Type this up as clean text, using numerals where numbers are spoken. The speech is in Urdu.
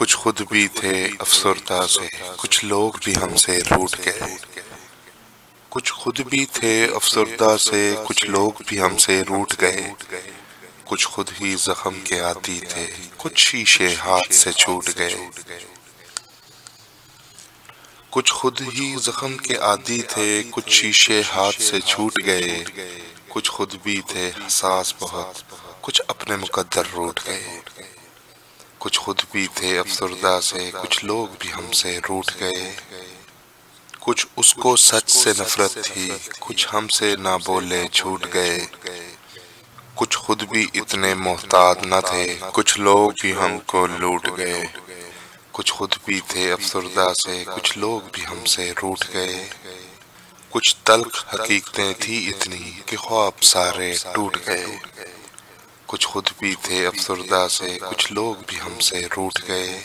کچھ خود بھی تھے افسردہ سے، کچھ لوگ بھی ہم سے روٹھ گئے۔ کچھ خود بھی تھے افسردہ سے، کچھ لوگ بھی ہم سے روٹھ گئے۔ کچھ خود ہی زخم کے عادی تھے، کچھ شیشے ہاتھ سے چھوٹ گئے۔ کچھ خود ہی زخم کے عادی تھے، کچھ شیشے ہاتھ سے چھوٹ گئے۔ کچھ خود بھی تھے حساس بہت، کچھ اپنے مقدر روٹھ گئے۔ کچھ خود بھی تھے افسردہ سے، کچھ لوگ بھی ہم سے روٹھ گئے۔ کچھ اس کو سچ سے نفرت تھی، کچھ ہم سے نہ بولے چھوٹ گئے۔ کچھ خود بھی اتنے محتاط نہ تھے، کچھ لوگ بھی ہم کو لوٹ گئے۔ کچھ خود بھی تھے افسردہ سے، کچھ لوگ بھی ہم سے روٹھ گئے۔ کچھ تلخ حقیقتیں تھی اتنی کہ خواب سارے ٹوٹ گئے۔ کچھ خود بھی تھے افسردہ سے، کچھ لوگ بھی ہم سے روٹھ گئے۔